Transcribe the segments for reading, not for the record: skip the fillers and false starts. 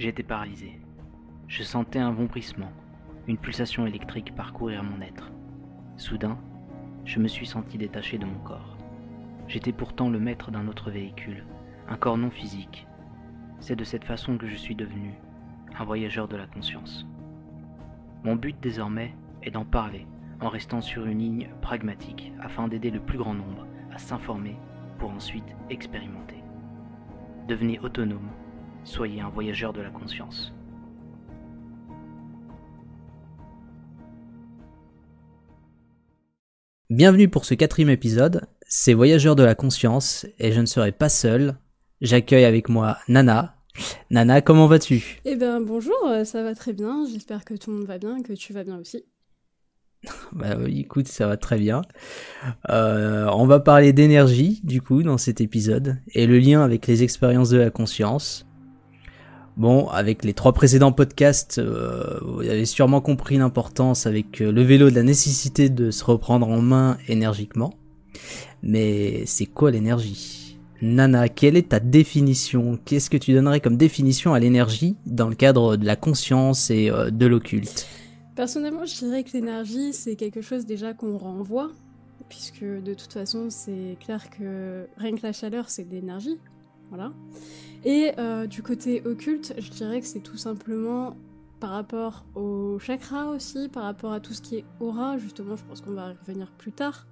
J'étais paralysé. Je sentais un vombrissement, une pulsation électrique parcourir mon être. Soudain, je me suis senti détaché de mon corps. J'étais pourtant le maître d'un autre véhicule, un corps non physique. C'est de cette façon que je suis devenu un voyageur de la conscience. Mon but désormais est d'en parler en restant sur une ligne pragmatique afin d'aider le plus grand nombre à s'informer pour ensuite expérimenter. Devenez autonome, soyez un voyageur de la conscience. Bienvenue pour ce 4e épisode, c'est Voyageurs de la conscience et je ne serai pas seul. J'accueille avec moi Nana. Nana, comment vas-tu ? Eh ben bonjour, ça va très bien, j'espère que tout le monde va bien et que tu vas bien aussi. Bah oui, écoute, ça va très bien. On va parler d'énergie, du coup, dans cet épisode, et le lien avec les expériences de la conscience. Bon, avec les 3 précédents podcasts, vous avez sûrement compris l'importance avec le vélo de la nécessité de se reprendre en main énergiquement. Mais c'est quoi l'énergie ? Nana, quelle est ta définition ? Qu'est-ce que tu donnerais comme définition à l'énergie dans le cadre de la conscience et de l'occulte ? Personnellement, je dirais que l'énergie, c'est quelque chose déjà qu'on renvoie, puisque de toute façon, c'est clair que rien que la chaleur, c'est de l'énergie. Voilà. Et du côté occulte, je dirais que c'est tout simplement par rapport au chakra aussi, par rapport à tout ce qui est aura, justement, je pense qu'on va y revenir plus tard.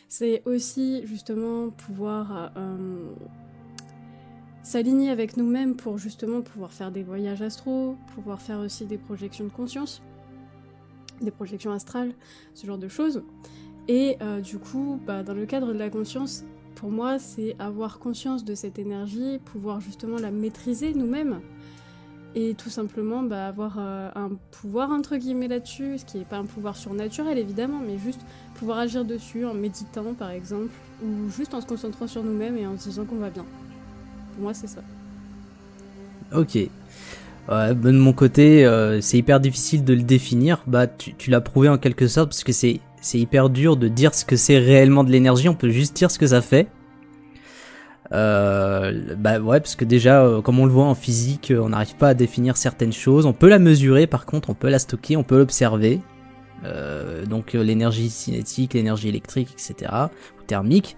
C'est aussi justement pouvoir s'aligner avec nous-mêmes pour justement pouvoir faire des voyages astraux, pouvoir faire aussi des projections de conscience, des projections astrales, ce genre de choses. Et du coup, dans le cadre de la conscience, pour moi, c'est avoir conscience de cette énergie, pouvoir justement la maîtriser nous-mêmes, et tout simplement avoir un pouvoir entre guillemets là-dessus, ce qui n'est pas un pouvoir surnaturel évidemment, mais juste pouvoir agir dessus en méditant par exemple, ou juste en se concentrant sur nous-mêmes et en se disant qu'on va bien. Pour moi, c'est ça. Ok. De mon côté, c'est hyper difficile de le définir. Tu l'as prouvé en quelque sorte, parce que c'est hyper dur de dire ce que c'est réellement de l'énergie, on peut juste dire ce que ça fait. Parce que déjà, comme on le voit en physique, on n'arrive pas à définir certaines choses. On peut la mesurer, par contre, on peut la stocker, on peut l'observer. Donc l'énergie cinétique, l'énergie électrique, etc. ou thermique.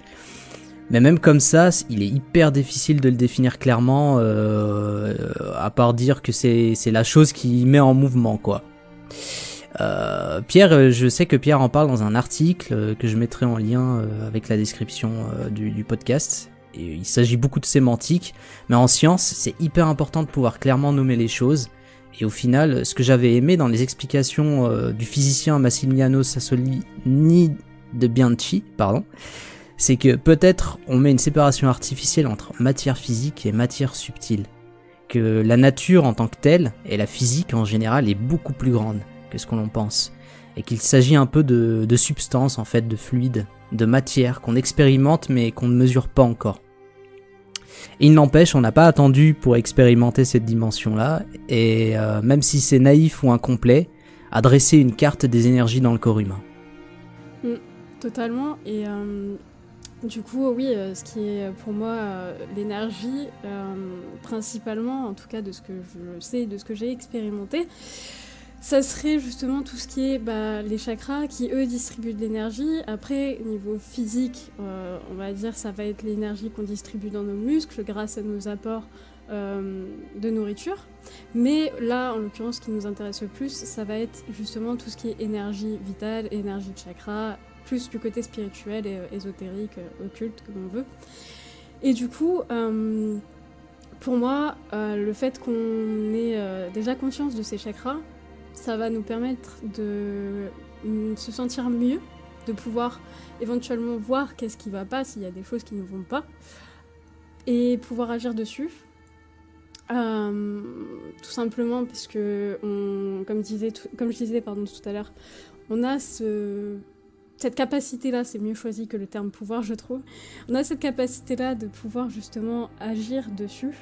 Mais même comme ça, il est hyper difficile de le définir clairement, à part dire que c'est la chose qui met en mouvement, quoi. Pierre, je sais que Pierre en parle dans un article que je mettrai en lien avec la description du podcast. Et il s'agit beaucoup de sémantique, mais en science, c'est hyper important de pouvoir clairement nommer les choses. Et au final, ce que j'avais aimé dans les explications du physicien Massimiliano Sassolini de Bianchi, c'est que peut-être on met une séparation artificielle entre matière physique et matière subtile. Que la nature en tant que telle, et la physique en général, est beaucoup plus grande que ce qu'on en pense. Et qu'il s'agit un peu de substance, en fait, de fluide, de matière qu'on expérimente mais qu'on ne mesure pas encore. Et il n'empêche, on n'a pas attendu pour expérimenter cette dimension-là, et même si c'est naïf ou incomplet, à dresser une carte des énergies dans le corps humain. Totalement, et du coup, oui, ce qui est pour moi l'énergie, principalement, en tout cas de ce que je sais, de ce que j'ai expérimenté, ça serait justement tout ce qui est les chakras qui, eux, distribuent de l'énergie. Après, niveau physique, on va dire ça va être l'énergie qu'on distribue dans nos muscles grâce à nos apports de nourriture. Mais là, en l'occurrence, ce qui nous intéresse le plus, ça va être justement tout ce qui est énergie vitale, énergie de chakra, plus du côté spirituel et ésotérique, occulte, comme on veut. Et du coup, pour moi, le fait qu'on ait déjà conscience de ces chakras, ça va nous permettre de se sentir mieux, de pouvoir éventuellement voir qu'est-ce qui va pas, s'il y a des choses qui ne vont pas, et pouvoir agir dessus. Tout simplement parce que, comme je disais tout à l'heure, on a cette capacité-là, c'est mieux choisi que le terme pouvoir, je trouve. On a cette capacité-là de pouvoir justement agir dessus,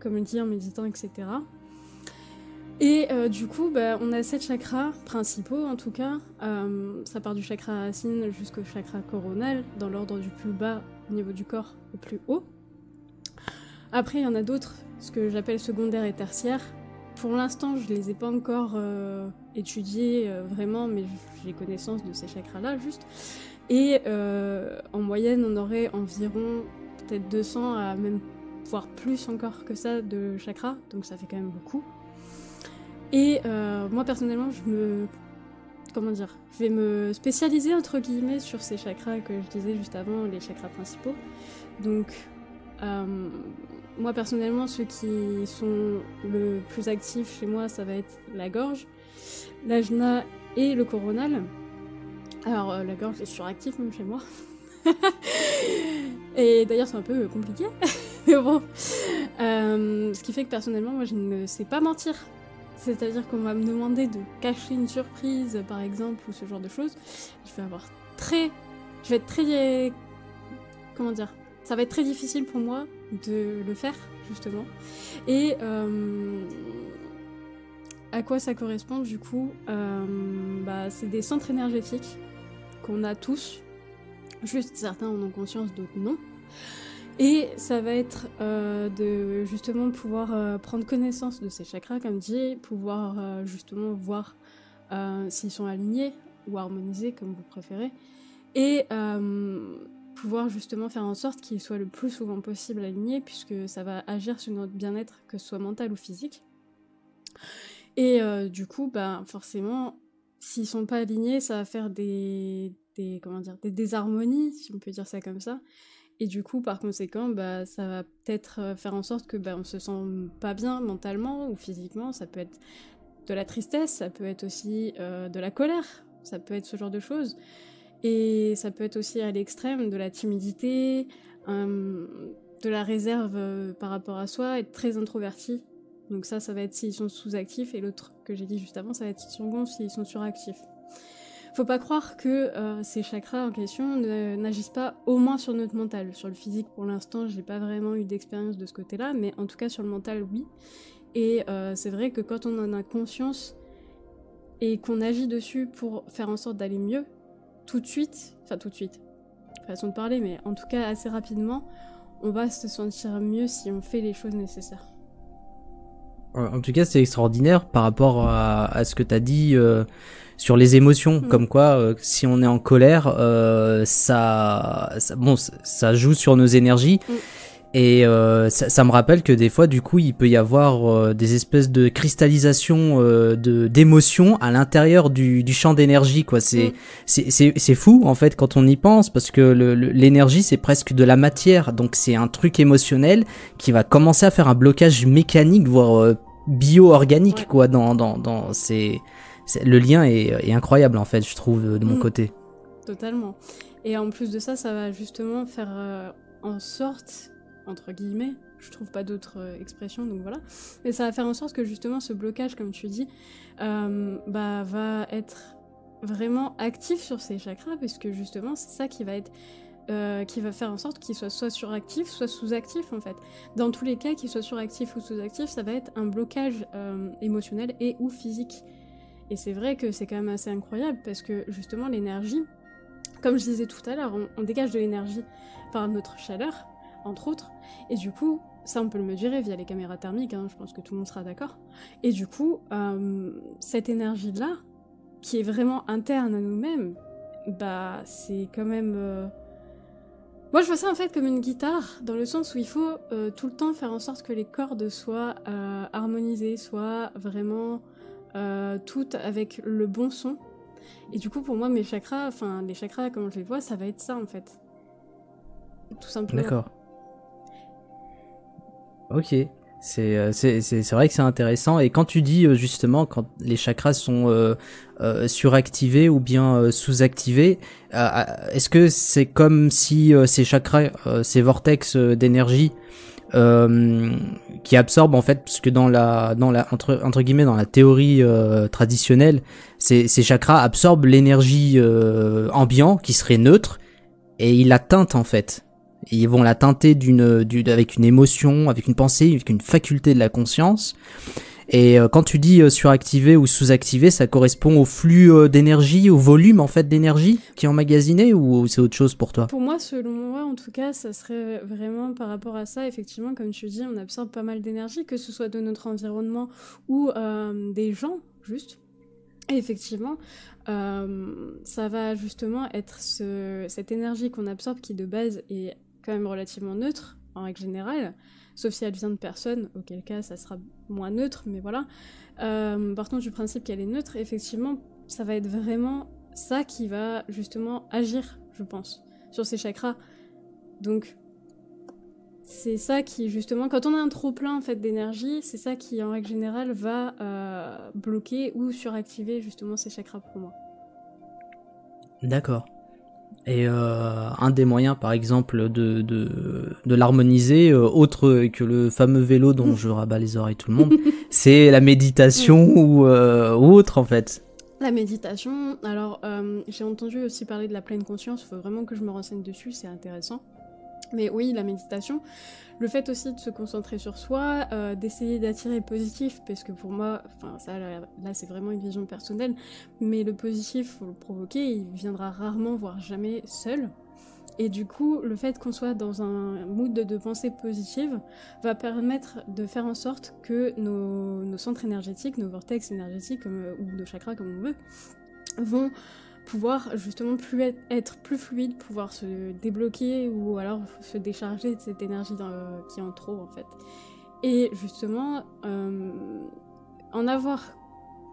comme le dit en méditant, etc. Et du coup, on a 7 chakras principaux en tout cas. Ça part du chakra racine jusqu'au chakra coronal, dans l'ordre du plus bas au niveau du corps au plus haut. Après, il y en a d'autres, ce que j'appelle secondaires et tertiaires, pour l'instant, je les ai pas encore étudiés vraiment, mais j'ai connaissance de ces chakras-là juste. Et en moyenne, on aurait environ peut-être 200 à même voire plus encore que ça de chakras, donc ça fait quand même beaucoup. Et moi personnellement, je vais me spécialiser entre guillemets sur ces chakras que je disais juste avant, les chakras principaux. Donc moi personnellement, ceux qui sont le plus actifs chez moi, ça va être la gorge, l'ajna et le coronal. Alors la gorge est suractive même chez moi. Et d'ailleurs c'est un peu compliqué. Mais bon. Ce qui fait que personnellement, moi je ne sais pas mentir. C'est-à-dire qu'on va me demander de cacher une surprise, par exemple, ou ce genre de choses. Je vais être très... Comment dire ? Ça va être très difficile pour moi de le faire, justement. Et à quoi ça correspond, du coup c'est des centres énergétiques qu'on a tous. Juste certains en ont conscience, d'autres non. Et ça va être de justement pouvoir prendre connaissance de ces chakras, comme dit, pouvoir justement voir s'ils sont alignés ou harmonisés, comme vous préférez, et pouvoir justement faire en sorte qu'ils soient le plus souvent possible alignés, puisque ça va agir sur notre bien-être, que ce soit mental ou physique. Et du coup, forcément, s'ils sont pas alignés, ça va faire des désharmonies, si on peut dire ça comme ça. Et du coup, par conséquent, ça va peut-être faire en sorte que on se sent pas bien mentalement ou physiquement. Ça peut être de la tristesse, ça peut être aussi de la colère, ça peut être ce genre de choses. Et ça peut être aussi à l'extrême de la timidité, de la réserve par rapport à soi, être très introverti. Donc ça va être s'ils sont sous-actifs, et l'autre que j'ai dit juste avant, ça va être second s'ils sont suractifs. Faut pas croire que ces chakras en question n'agissent pas au moins sur notre mental. Sur le physique, pour l'instant, j'ai pas vraiment eu d'expérience de ce côté-là, mais en tout cas sur le mental, oui. Et c'est vrai que quand on en a conscience et qu'on agit dessus pour faire en sorte d'aller mieux, tout de suite, façon de parler, mais en tout cas assez rapidement, on va se sentir mieux si on fait les choses nécessaires. En tout cas, c'est extraordinaire par rapport à ce que tu as dit sur les émotions, comme quoi si on est en colère, ça joue sur nos énergies. Et ça me rappelle que des fois, du coup, il peut y avoir des espèces de cristallisation d'émotions à l'intérieur du champ d'énergie, quoi. C'est fou, en fait, quand on y pense, parce que l'énergie, c'est presque de la matière. Donc, c'est un truc émotionnel qui va commencer à faire un blocage mécanique, voire bio-organique, quoi. Le lien est incroyable, en fait, je trouve, de mon côté. Totalement. Et en plus de ça, ça va justement faire en sorte... entre guillemets, je trouve pas d'autres expressions, donc voilà. Mais ça va faire en sorte que justement ce blocage, comme tu dis, va être vraiment actif sur ces chakras, puisque justement c'est ça qui va faire en sorte qu'ils soient soit suractifs, soit sous-actifs en fait. Dans tous les cas, qu'ils soient suractifs ou sous-actifs, ça va être un blocage émotionnel et ou physique. Et c'est vrai que c'est quand même assez incroyable, parce que justement l'énergie, comme je disais tout à l'heure, on dégage de l'énergie par notre chaleur, entre autres, et du coup, ça on peut le mesurer via les caméras thermiques, je pense que tout le monde sera d'accord, et du coup, cette énergie-là, qui est vraiment interne à nous-mêmes, c'est quand même... Moi je vois ça en fait comme une guitare, dans le sens où il faut tout le temps faire en sorte que les cordes soient harmonisées, soient vraiment toutes avec le bon son, et du coup pour moi les chakras comme je les vois, ça va être ça en fait. Tout simplement. D'accord. Ok, c'est vrai que c'est intéressant. Et quand tu dis justement quand les chakras sont suractivés ou bien sous-activés, est-ce que c'est comme si ces chakras, ces vortex d'énergie qui absorbent en fait, parce que dans la entre guillemets dans la théorie traditionnelle, ces chakras absorbent l'énergie ambiante qui serait neutre et ils la teintent en fait. Ils vont la teinter avec une émotion, avec une pensée, avec une faculté de la conscience. Et quand tu dis suractivé ou sous-activé, ça correspond au flux d'énergie, au volume en fait d'énergie qui est emmagasiné, ou c'est autre chose pour toi? Pour moi, selon moi, en tout cas, ça serait vraiment par rapport à ça. Effectivement, comme tu dis, on absorbe pas mal d'énergie, que ce soit de notre environnement ou des gens, juste. Et effectivement, ça va justement être cette énergie qu'on absorbe qui, de base, est quand même relativement neutre, en règle générale, sauf si elle vient de personnes, auquel cas ça sera moins neutre, mais voilà. Partons du principe qu'elle est neutre, effectivement, ça va être vraiment ça qui va justement agir, je pense, sur ces chakras. Donc, c'est ça qui, justement, quand on a un trop-plein en fait, d'énergie, c'est ça qui, en règle générale, va bloquer ou suractiver justement ces chakras pour moi. D'accord. Et un des moyens, par exemple, de l'harmoniser, autre que le fameux vélo dont je rabats les oreilles tout le monde, c'est la méditation ou autre, en fait. La méditation, alors j'ai entendu aussi parler de la pleine conscience, il faut vraiment que je me renseigne dessus, c'est intéressant. Mais oui, la méditation, le fait aussi de se concentrer sur soi, d'essayer d'attirer le positif, parce que pour moi, enfin ça là c'est vraiment une vision personnelle, mais le positif, faut le provoquer, il viendra rarement, voire jamais seul. Et du coup, le fait qu'on soit dans un mood de pensée positive va permettre de faire en sorte que nos centres énergétiques, nos vortex énergétiques, ou nos chakras comme on veut, vont pouvoir justement être plus fluide, pouvoir se débloquer ou alors se décharger de cette énergie qui est en trop en fait. Et justement, en avoir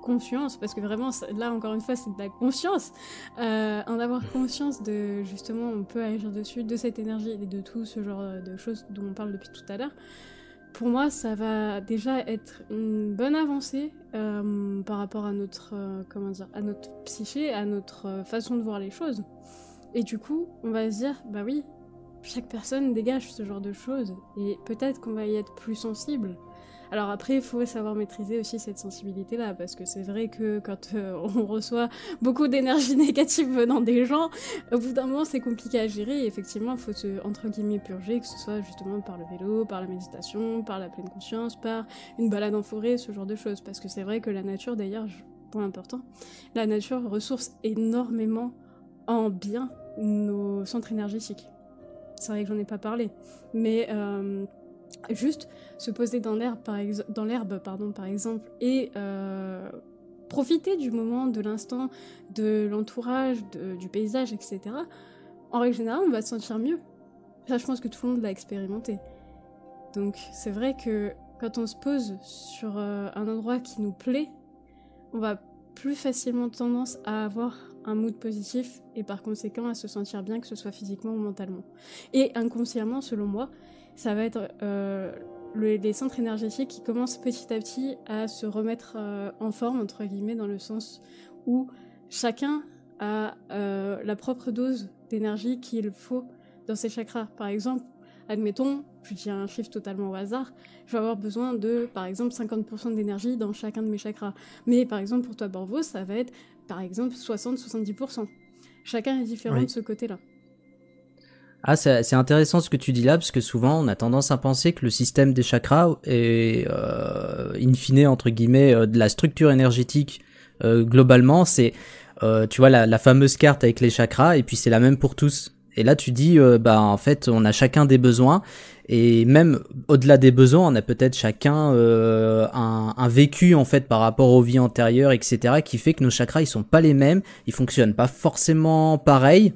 conscience, parce que vraiment là encore une fois c'est de la conscience, en avoir conscience de justement on peut agir dessus, de cette énergie et de tout ce genre de choses dont on parle depuis tout à l'heure. Pour moi, ça va déjà être une bonne avancée par rapport à notre, à notre psyché, à notre façon de voir les choses. Et du coup, on va se dire, bah oui, chaque personne dégage ce genre de choses, et peut-être qu'on va y être plus sensible. Alors après, il faut savoir maîtriser aussi cette sensibilité-là, parce que c'est vrai que quand on reçoit beaucoup d'énergie négative venant des gens, au bout d'un moment, c'est compliqué à gérer, et effectivement, il faut se, entre guillemets, purger, que ce soit justement par le vélo, par la méditation, par la pleine conscience, par une balade en forêt, ce genre de choses, parce que c'est vrai que la nature, d'ailleurs, point important, la nature ressource énormément en bien nos centres énergétiques. C'est vrai que j'en ai pas parlé, mais... juste se poser dans l'herbe par exemple, et profiter du moment, de l'instant, de l'entourage, du paysage, etc. En règle générale, on va se sentir mieux. Ça, je pense que tout le monde l'a expérimenté. Donc, c'est vrai que quand on se pose sur un endroit qui nous plaît, on va plus facilement tendance à avoir un mood positif et par conséquent à se sentir bien, que ce soit physiquement ou mentalement. Et inconsciemment, selon moi, ça va être les centres énergétiques qui commencent petit à petit à se remettre en forme, entre guillemets, dans le sens où chacun a la propre dose d'énergie qu'il faut dans ses chakras. Par exemple, admettons, je dis un chiffre totalement au hasard, je vais avoir besoin de, par exemple, 50% d'énergie dans chacun de mes chakras. Mais par exemple, pour toi, Borvo, ça va être, par exemple, 60-70%. Chacun est différent de ce côté-là. Ah, c'est intéressant ce que tu dis là, parce que souvent on a tendance à penser que le système des chakras est, in fine, entre guillemets, de la structure énergétique globalement, c'est, tu vois, la fameuse carte avec les chakras, et puis c'est la même pour tous. Et là tu dis, en fait, on a chacun des besoins, et même au-delà des besoins, on a peut-être chacun un vécu en fait par rapport aux vies antérieures, etc., qui fait que nos chakras ils sont pas les mêmes, ils fonctionnent pas forcément pareil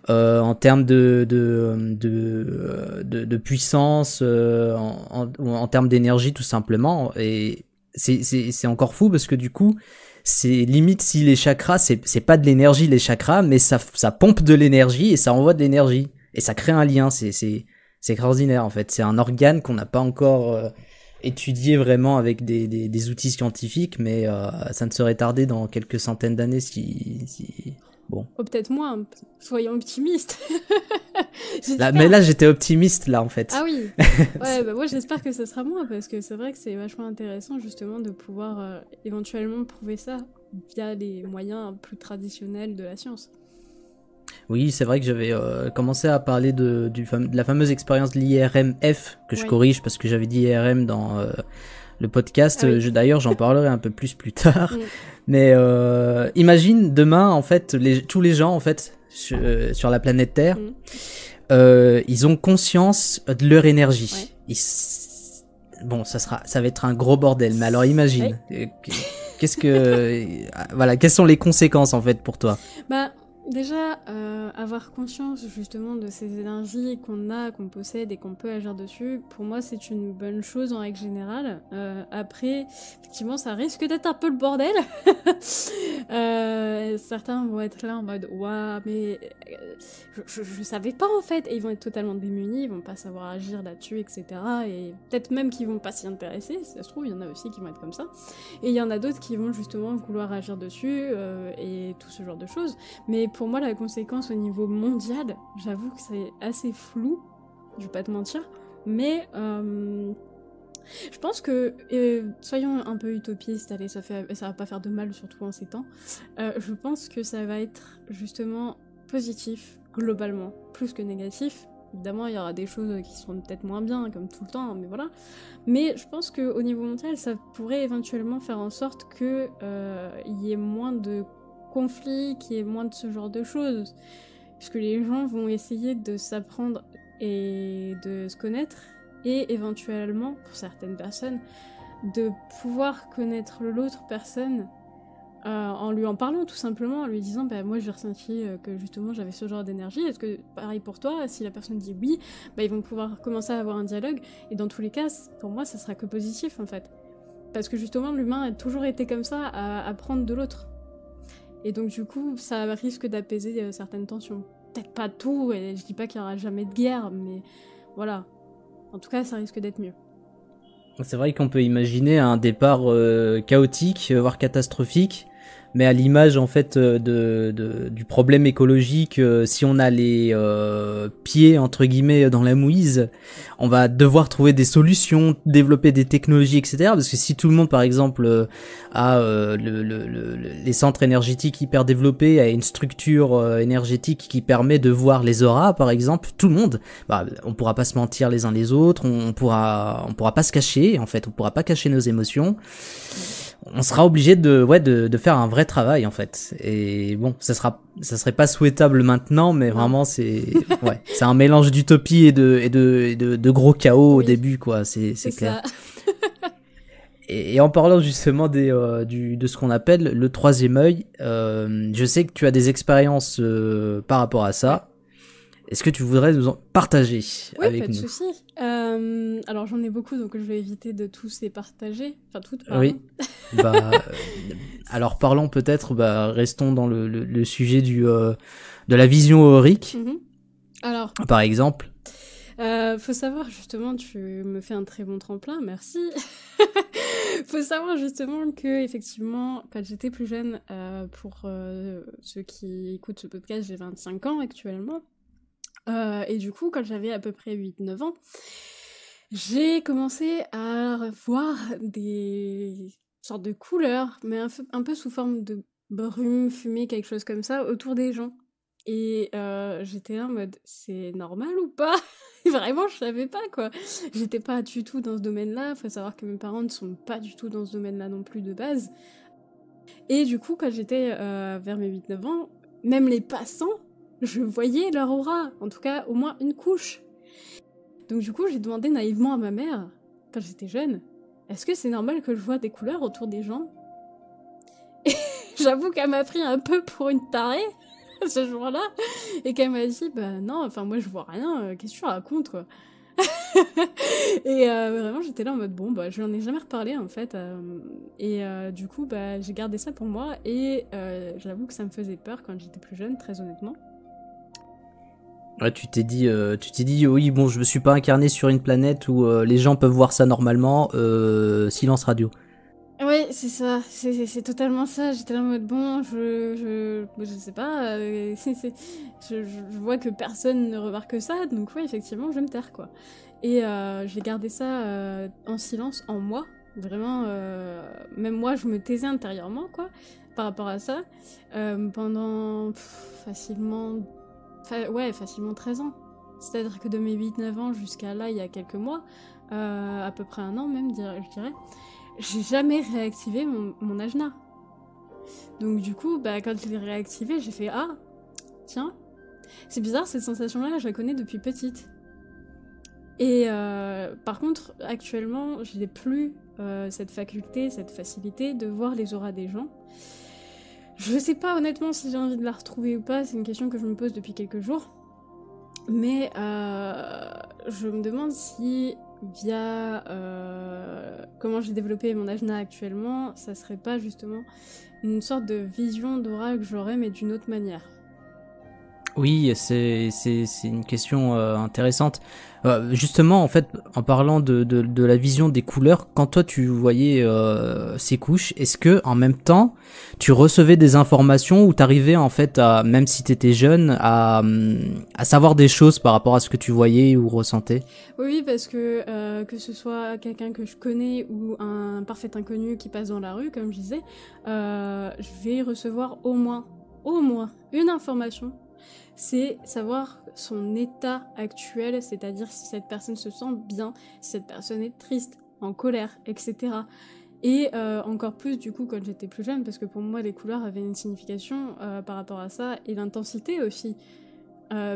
en termes de puissance, en termes d'énergie tout simplement. Et c'est encore fou parce que du coup c'est limite si les chakras c'est pas de l'énergie les chakras, mais ça pompe de l'énergie et ça envoie de l'énergie et ça crée un lien. C'est extraordinaire en fait, c'est un organe qu'on n'a pas encore étudié vraiment avec des outils scientifiques, mais ça ne serait tardé dans quelques centaines d'années si... Bon. Oh, peut-être moins, soyons optimistes. Mais là j'étais optimiste là en fait. Ah oui, ouais, bah moi j'espère que ce sera moins, parce que c'est vrai que c'est vachement intéressant justement de pouvoir éventuellement prouver ça via les moyens plus traditionnels de la science. Oui, c'est vrai que j'avais commencé à parler de la fameuse expérience de l'IRMF, que je corrige parce que j'avais dit IRM le podcast. Ah oui. D'ailleurs, j'en parlerai un peu plus tard. Mm. Mais imagine demain, en fait, tous les gens, en fait, sur la planète Terre, ils ont conscience de leur énergie. Ouais. Bon, ça va être un gros bordel. Mais alors, imagine, qu'est-ce que, voilà, quelles sont les conséquences en fait pour toi? Bah, déjà, avoir conscience justement de ces énergies qu'on possède et qu'on peut agir dessus, pour moi c'est une bonne chose en règle générale. Après, effectivement, ça risque d'être un peu le bordel. Certains vont être là en mode ouah, mais je savais pas en fait, et ils vont être totalement démunis, ils vont pas savoir agir là-dessus, etc. Et peut-être même qu'ils vont pas s'y intéresser, si ça se trouve, il y en a aussi qui vont être comme ça. Et il y en a d'autres qui vont justement vouloir agir dessus et tout ce genre de choses. Mais pour moi, la conséquence au niveau mondial, j'avoue que c'est assez flou, je vais pas te mentir, mais je pense que, soyons un peu utopistes, allez, ça va pas faire de mal, surtout en ces temps, je pense que ça va être justement positif, globalement, plus que négatif. Évidemment, il y aura des choses qui seront peut-être moins bien, comme tout le temps, mais voilà. Mais je pense qu'au niveau mondial, ça pourrait éventuellement faire en sorte qu'il y ait moins de conflits, qu'il y ait moins de ce genre de choses. Puisque les gens vont essayer de s'apprendre et de se connaître, et éventuellement, pour certaines personnes, de pouvoir connaître l'autre personne en lui en parlant tout simplement, en lui disant bah moi j'ai ressenti que justement j'avais ce genre d'énergie, est-ce que pareil pour toi? Si la personne dit oui, bah ils vont pouvoir commencer à avoir un dialogue, et dans tous les cas, pour moi ça sera que positif en fait. Parce que justement l'humain a toujours été comme ça, à apprendre de l'autre. Et donc du coup ça risque d'apaiser certaines tensions. Peut-être pas tout, et je dis pas qu'il y aura jamais de guerre, mais voilà. En tout cas ça risque d'être mieux. C'est vrai qu'on peut imaginer un départ chaotique, voire catastrophique, mais à l'image en fait du problème écologique, si on a les pieds entre guillemets dans la mouise, on va devoir trouver des solutions, développer des technologies, etc. Parce que si tout le monde par exemple a les centres énergétiques hyper développés, a une structure énergétique qui permet de voir les auras par exemple, tout le monde, bah, on pourra pas se mentir les uns les autres, on pourra pas se cacher en fait, on pourra pas cacher nos émotions. On sera obligé de faire un vrai travail en fait. Et bon, ça serait pas souhaitable maintenant, mais vraiment c'est un mélange d'utopie et de gros chaos au début quoi, c'est clair. Et en parlant justement de ce qu'on appelle le troisième œil, je sais que tu as des expériences par rapport à ça. Est-ce que tu voudrais nous en partager avec nous? Oui, pas de souci. Alors j'en ai beaucoup, donc je vais éviter de tous les partager. Enfin, toutes, pardon. Oui. Alors parlons peut-être, restons dans le sujet de la vision aurique. Alors, par exemple. Faut savoir justement, tu me fais un très bon tremplin, merci. Faut savoir justement que effectivement, quand j'étais plus jeune, pour ceux qui écoutent ce podcast, j'ai 25 ans actuellement. Et du coup, quand j'avais à peu près 8-9 ans, j'ai commencé à voir des sortes de couleurs, mais un peu sous forme de brume, fumée, quelque chose comme ça, autour des gens. Et j'étais là en mode, c'est normal ou pas? Vraiment, je savais pas, quoi. J'étais pas du tout dans ce domaine-là. Faut savoir que mes parents ne sont pas du tout dans ce domaine-là non plus de base. Et du coup, quand j'étais vers mes 8-9 ans, même les passants, je voyais leur aura, en tout cas au moins une couche. Donc du coup j'ai demandé naïvement à ma mère, quand j'étais jeune, est-ce que c'est normal que je vois des couleurs autour des gens? Et j'avoue qu'elle m'a pris un peu pour une tarée ce jour-là, et qu'elle m'a dit bah non, enfin moi je vois rien, qu'est-ce que tu racontes quoi? Et vraiment j'étais là en mode bon bah je lui en ai jamais reparlé en fait, et du coup bah j'ai gardé ça pour moi, et j'avoue que ça me faisait peur quand j'étais plus jeune, très honnêtement. Ouais, tu t'es dit oui bon, je me suis pas incarné sur une planète où les gens peuvent voir ça normalement, silence radio. Ouais, c'est ça, c'est totalement ça. J'étais là en mode bon, je sais pas, je vois que personne ne remarque ça, donc ouais, effectivement, je vais me taire quoi. Et j'ai gardé ça en silence en moi, vraiment, même moi, je me taisais intérieurement quoi, par rapport à ça, pendant facilement 13 ans. C'est-à-dire que de mes 8-9 ans jusqu'à là, il y a quelques mois, à peu près un an même, je dirais, j'ai jamais réactivé mon ajna. Donc du coup, quand je l'ai réactivé, j'ai fait « Ah, tiens, c'est bizarre, cette sensation-là, je la connais depuis petite. » Et par contre, actuellement, je n'ai plus cette faculté, cette facilité de voir les auras des gens. Je sais pas honnêtement si j'ai envie de la retrouver ou pas, c'est une question que je me pose depuis quelques jours. Mais je me demande si via comment j'ai développé mon ajna actuellement, ça serait pas justement une sorte de vision d'aura que j'aurais mais d'une autre manière. Oui, c'est une question intéressante. Justement, en fait, en parlant de la vision des couleurs, quand toi tu voyais ces couches, est-ce que en même temps tu recevais des informations ou t'arrivais en fait à, même si t'étais jeune, à savoir des choses par rapport à ce que tu voyais ou ressentais? Oui, parce que ce soit quelqu'un que je connais ou un parfait inconnu qui passe dans la rue, comme je disais, je vais recevoir au moins une information. C'est savoir son état actuel, c'est-à-dire si cette personne se sent bien, si cette personne est triste, en colère, etc. Et encore plus du coup quand j'étais plus jeune, parce que pour moi les couleurs avaient une signification par rapport à ça, et l'intensité aussi.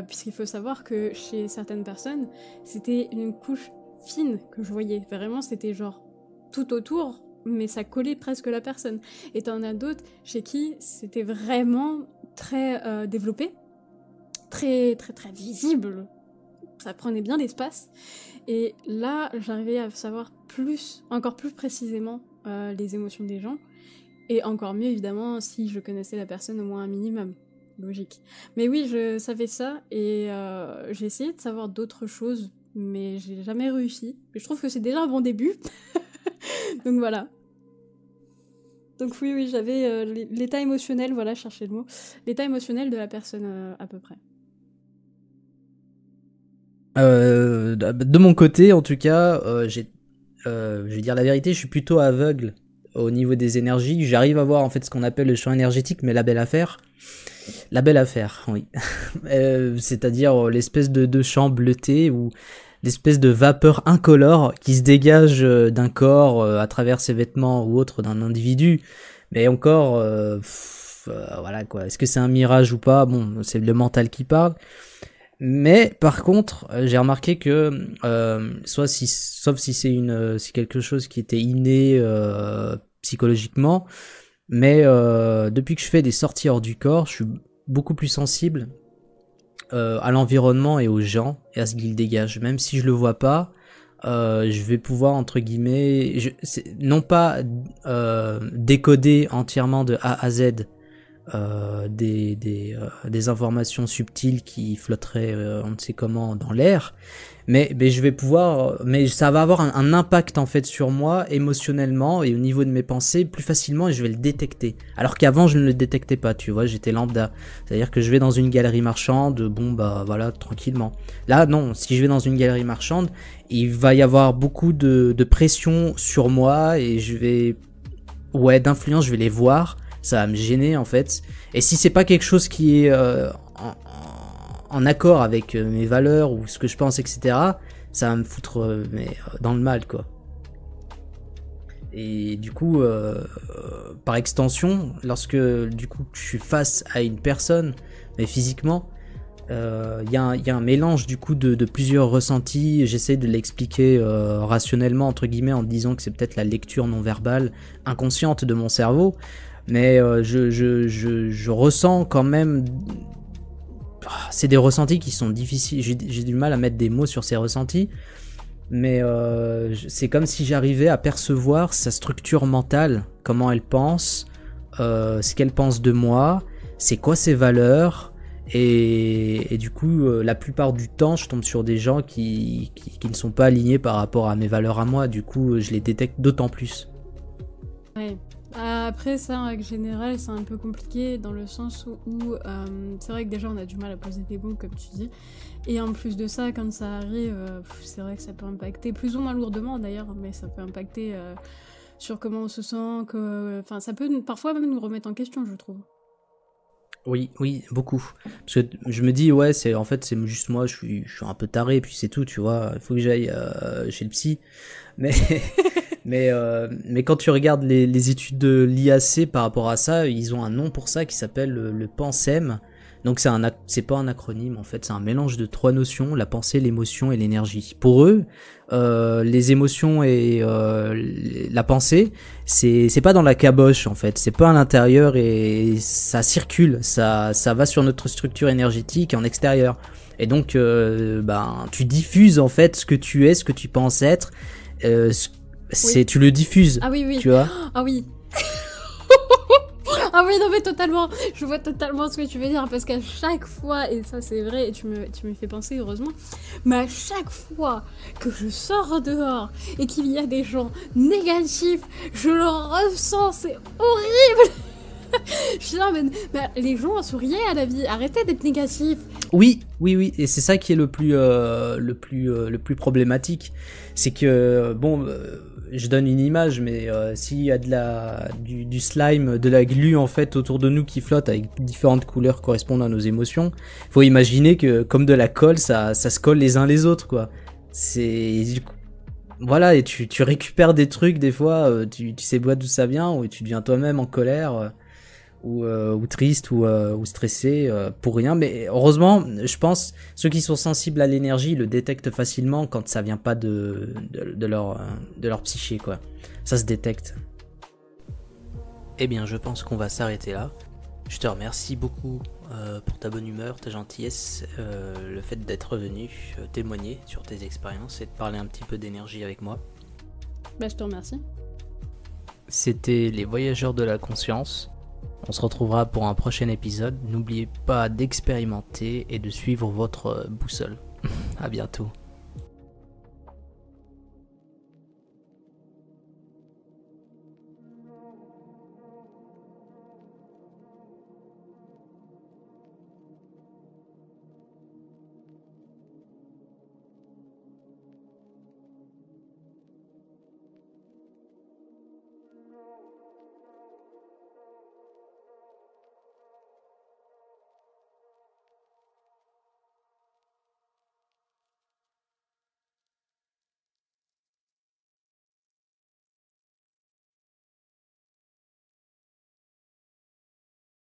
Puisqu'il faut savoir que chez certaines personnes, c'était une couche fine que je voyais. Vraiment, c'était genre tout autour, mais ça collait presque la personne. Et t'en as d'autres chez qui c'était vraiment très développé, très visible. Ça prenait bien d'espace. Et là, j'arrivais à savoir encore plus précisément les émotions des gens. Et encore mieux, évidemment, si je connaissais la personne au moins un minimum. Logique. Mais oui, je savais ça et j'ai essayé de savoir d'autres choses, mais j'ai jamais réussi. Mais je trouve que c'est déjà un bon début. Donc voilà. Donc oui, j'avais l'état émotionnel, voilà, cherchez le mot. L'état émotionnel de la personne à peu près. De mon côté, en tout cas, je vais dire la vérité, je suis plutôt aveugle au niveau des énergies. J'arrive à voir en fait ce qu'on appelle le champ énergétique, mais la belle affaire. La belle affaire, oui. C'est-à-dire l'espèce de champ bleuté ou l'espèce de vapeur incolore qui se dégage d'un corps à travers ses vêtements ou autre d'un individu. Mais encore, voilà quoi. Est-ce que c'est un mirage ou pas? Bon, c'est le mental qui parle. Mais par contre, j'ai remarqué que sauf si c'est quelque chose qui était inné psychologiquement, mais depuis que je fais des sorties hors du corps, je suis beaucoup plus sensible à l'environnement et aux gens et à ce qu'ils dégagent. Même si je le vois pas, je vais pouvoir entre guillemets, non pas décoder entièrement de A à Z des informations subtiles qui flotteraient on ne sait comment dans l'air, mais je vais pouvoir, mais ça va avoir un impact en fait sur moi émotionnellement et au niveau de mes pensées plus facilement, et je vais le détecter, alors qu'avant je ne le détectais pas, tu vois, j'étais lambda, c'est-à-dire que je vais dans une galerie marchande, bon bah voilà, tranquillement. Là non, si je vais dans une galerie marchande, il va y avoir beaucoup de pression sur moi et d'influence, je vais les voir. Ça va me gêner en fait. Et si c'est pas quelque chose qui est en accord avec mes valeurs ou ce que je pense, etc., ça va me foutre dans le mal quoi. Et du coup, par extension, lorsque du coup je suis face à une personne, mais physiquement, y a un mélange du coup de plusieurs ressentis. J'essaie de l'expliquer rationnellement entre guillemets en disant que c'est peut-être la lecture non verbale inconsciente de mon cerveau. Mais je ressens quand même... C'est des ressentis qui sont difficiles. J'ai du mal à mettre des mots sur ces ressentis. Mais c'est comme si j'arrivais à percevoir sa structure mentale. Comment elle pense. Ce qu'elle pense de moi. C'est quoi ses valeurs. Et du coup, la plupart du temps, je tombe sur des gens qui ne sont pas alignés par rapport à mes valeurs à moi. Du coup, je les détecte d'autant plus. Ouais. Après ça, en règle générale, c'est un peu compliqué dans le sens où c'est vrai que déjà on a du mal à poser des mots comme tu dis, et en plus de ça, quand ça arrive, c'est vrai que ça peut impacter plus ou moins lourdement d'ailleurs, mais ça peut impacter sur comment on se sent, enfin ça peut parfois même nous remettre en question, je trouve. Oui, oui, beaucoup. Parce que je me dis, ouais, c'est juste moi, je suis un peu taré, puis c'est tout, tu vois. Il faut que j'aille chez le psy. Mais, mais quand tu regardes les études de l'IAC par rapport à ça, ils ont un nom pour ça qui s'appelle le PANSEM. Donc c'est pas un acronyme en fait, c'est un mélange de 3 notions, la pensée, l'émotion et l'énergie. Pour eux, les émotions et la pensée, c'est pas dans la caboche en fait, c'est pas à l'intérieur et ça circule, ça va sur notre structure énergétique en extérieur. Et donc tu diffuses en fait ce que tu es, ce que tu penses être, Oui. tu le diffuses. Ah oui, oui. Tu vois. Ah oui. Ah oui, non mais totalement, je vois totalement ce que tu veux dire, parce qu'à chaque fois, et ça c'est vrai, et tu me fais penser heureusement, mais à chaque fois que je sors dehors et qu'il y a des gens négatifs, je le ressens, c'est horrible. Je suis là, mais les gens souriez à la vie, arrêtez d'être négatifs. Oui, et c'est ça qui est le plus problématique, c'est que je donne une image, mais s'il y a du slime, de la glu en fait autour de nous qui flotte avec différentes couleurs correspondant à nos émotions, faut imaginer que comme de la colle, ça se colle les uns les autres quoi. Voilà, et tu récupères des trucs des fois, tu sais pas d'où ça vient, ou tu deviens toi-même en colère. Ou triste ou stressé pour rien, mais heureusement je pense ceux qui sont sensibles à l'énergie le détectent facilement quand ça vient pas de leur psyché quoi, ça se détecte. Eh bien je pense qu'on va s'arrêter là. Je te remercie beaucoup pour ta bonne humeur, ta gentillesse, le fait d'être venu témoigner sur tes expériences et de parler un petit peu d'énergie avec moi. Bah je te remercie. C'était les voyageurs de la conscience. On se retrouvera pour un prochain épisode. N'oubliez pas d'expérimenter et de suivre votre boussole. À bientôt.